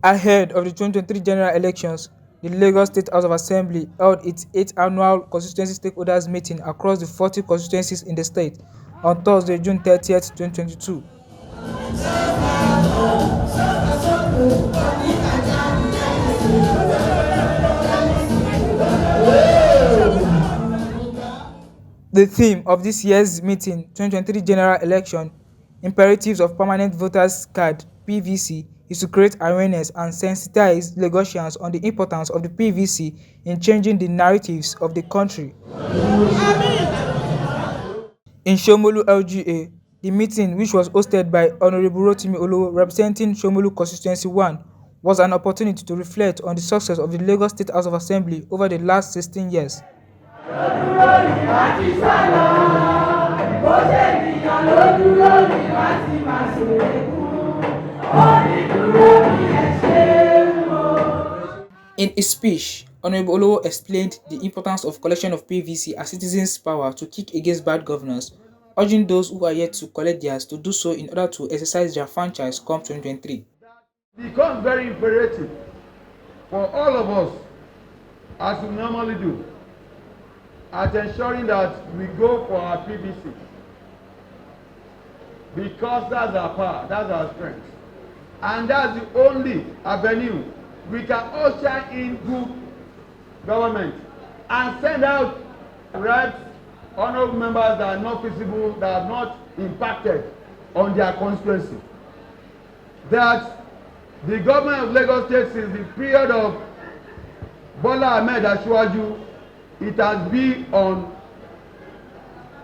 Ahead of the 2023 general elections, the Lagos State House of Assembly held its 8th annual constituency stakeholders meeting across the 40 constituencies in the state on Thursday, June 30th, 2022. The theme of this year's meeting, 2023 general election, Imperatives of Permanent Voters Card (PVC), is to create awareness and sensitize Lagosians on the importance of the PVC in changing the narratives of the country. In Shomolu LGA, the meeting, which was hosted by Honorable Rotimi Olowo representing Shomolu Constituency 1, was an opportunity to reflect on the success of the Lagos State House of Assembly over the last 16 years. In his speech, Honorable Olowo explained the importance of collection of PVC as citizens' power to kick against bad governance, urging those who are yet to collect theirs to do so in order to exercise their franchise come 2023. It becomes very imperative for all of us, as we normally do, at ensuring that we go for our PVC, because that's our power, that's our strength, and that's the only avenue we can usher in good government and send out reps, honorable members that are not feasible, that are not impacted on their constituency. That the government of Lagos State, since the period of Bola Ahmed Asiwaju, it has been on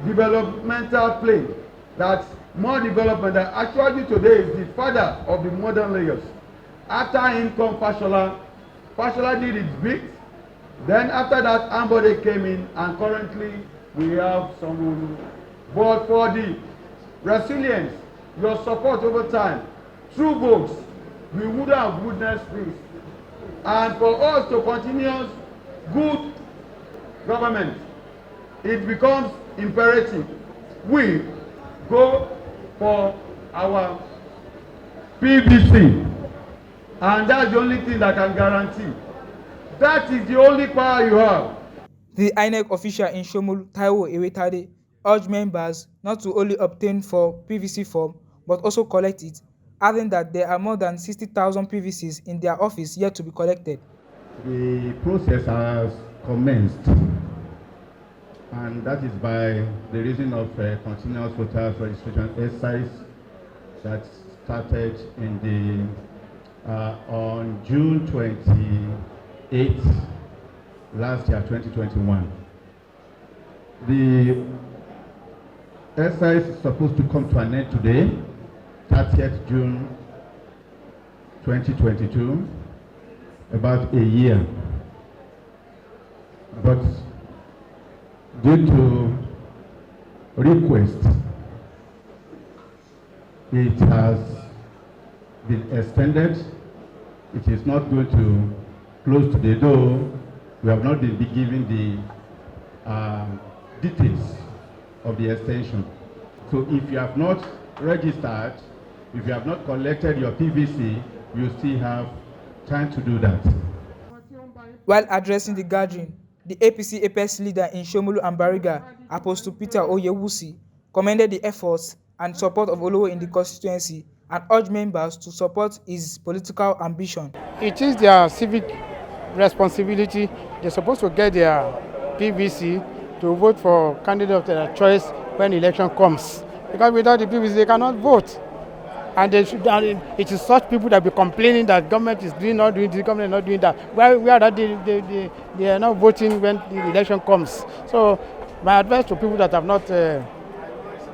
developmental plane. That more development. That Asiwaju today is the father of the modern Lagos. After him come Fashola. Fashola did his bit. Then after that, Ambode came in, and currently we have someone. But for the resilience, your support over time, through votes, we would have witnessed this. And for us to continue good government, it becomes imperative we go for our PVC. And that's the only thing that can guarantee. That is the only power you have. The INEC official in Shomolu, Taiwo Ewetade, urged members not to only obtain for PVC form but also collect it, adding that there are more than 60,000 PVCs in their office yet to be collected. The process has commenced, and that is by the reason of continuous voters registration exercise that started in the on June 28th last year, 2021. The exercise is supposed to come to an end today, 30th June 2022, about a year. But due to request, it has been extended. It is not going to close today, though we have not been given the details of the extension. So if you have not registered, if you have not collected your PVC, you still have time to do that. While addressing the gathering, the APC Apex leader in Shomolu and Bariga, Apostle Peter Oyewusi, commended the efforts and support of Olowo in the constituency and urged members to support his political ambition. It is their civic responsibility. They're supposed to get their PVC to vote for candidate of their choice when election comes. Because without the PVC, they cannot vote. And it is such people that be complaining that government is not doing this, government is not doing that. Where are they are not voting when the election comes. So my advice to people that have not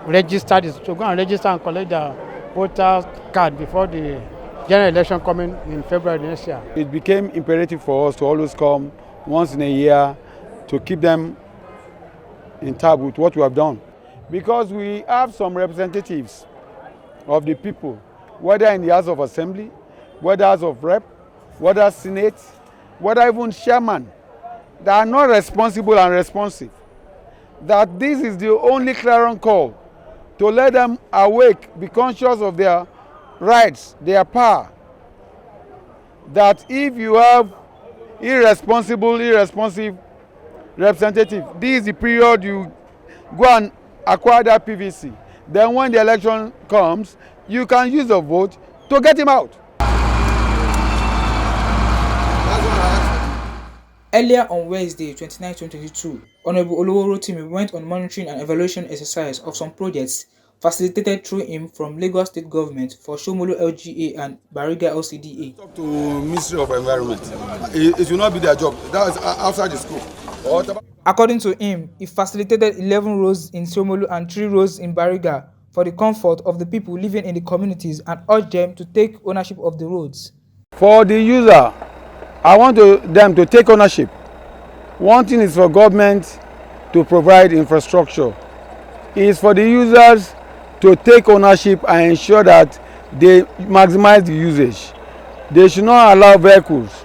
registered is to go and register and collect their voter card before the general election coming in February next year. It became imperative for us to always come once in a year to keep them in tab with what we have done. Because we have some representatives of the people, whether in the House of Assembly, whether House of Rep, whether Senate, whether even chairman, that are not responsible and responsive. That this is the only clarion call to let them awake, be conscious of their rights, their power. that if you have irresponsive representative, this is the period you go and acquire that PVC. Then when the election comes, you can use the vote to get him out. Earlier on Wednesday, 29, 2022, Honorable Olowo Rotimi went on monitoring and evaluation exercise of some projects facilitated through him from Lagos State Government for Shomolu LGA and Bariga LCDA. Talk to Ministry of Environment. It will not be their job. That is outside the school. According to him, he facilitated 11 roads in Shomolu and 3 roads in Bariga for the comfort of the people living in the communities and urged them to take ownership of the roads. For the user, I want them to take ownership. One thing is for government to provide infrastructure. It is for the users to take ownership and ensure that they maximize the usage. They should not allow vehicles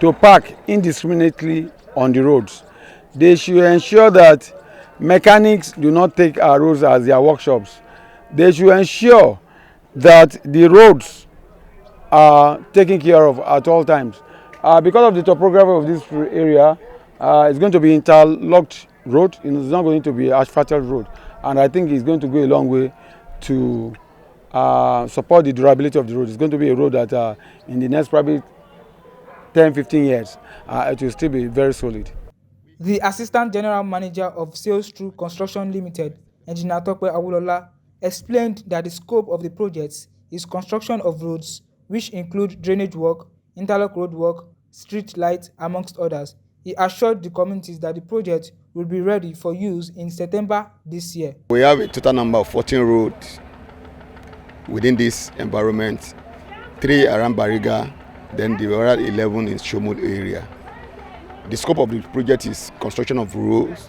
to park indiscriminately on the roads. They should ensure that mechanics do not take our roads as their workshops. They should ensure that the roads are taken care of at all times. Because of the topography of this area, it's going to be interlocked road. It's not going to be asphalted road, and I think it's going to go a long way to support the durability of the road. It's going to be a road that in the next probably 10-15 years, it will still be very solid. The Assistant General Manager of Sales Through Construction Limited, Engineer Tope Awolola, explained that the scope of the projects is construction of roads, which include drainage work, interlock road work, street lights, amongst others. He assured the communities that the project will be ready for use in September this year. We have a total number of 14 roads within this environment, 3 around Bariga, then the other 11 in Shomolu area. The scope of the project is construction of roads,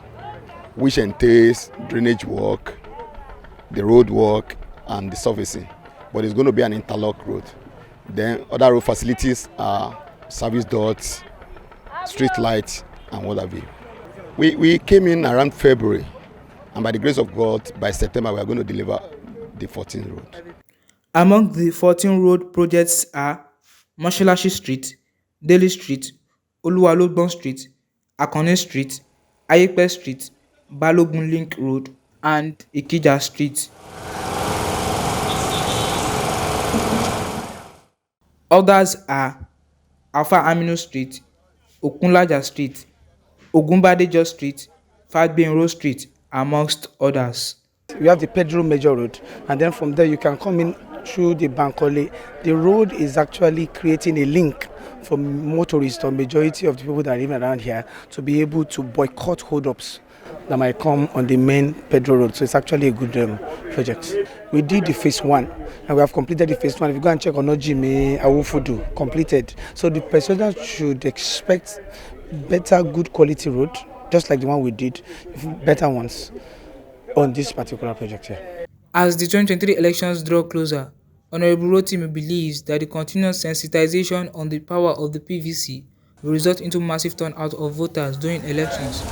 which entails drainage work, the road work, and the surfacing. But it's going to be an interlock road. Then other road facilities are service dots, street lights, and what have you. We came in around February, and by the grace of God, by September, we are going to deliver the 14 roads. Among the 14 road projects are Mashalashi Street, Daly Street, Oluwalobon Street, Akone Street, Ayepe Street, Balogun Link Road, and Ikija Street. Others are Alpha Aminu Street, Okunlaja Street, Ogunbadejo Street, Fadbenro Street, amongst others. We have the Pedro Major Road, and then from there you can come in through the Bankole. The road is actually creating a link for motorists or majority of the people that live around here to be able to boycott hold-ups that might come on the main Pedro Road. So it's actually a good project. We did the phase 1 and we have completed the phase 1. If you go and check on Ojime, Awufudu, completed. So the pedestrians should expect better, good quality road, just like the one we did, better ones on this particular project here. As the 2023 elections draw closer, Honorable Rotimi believes that the continuous sensitization on the power of the PVC will result into massive turnout of voters during elections.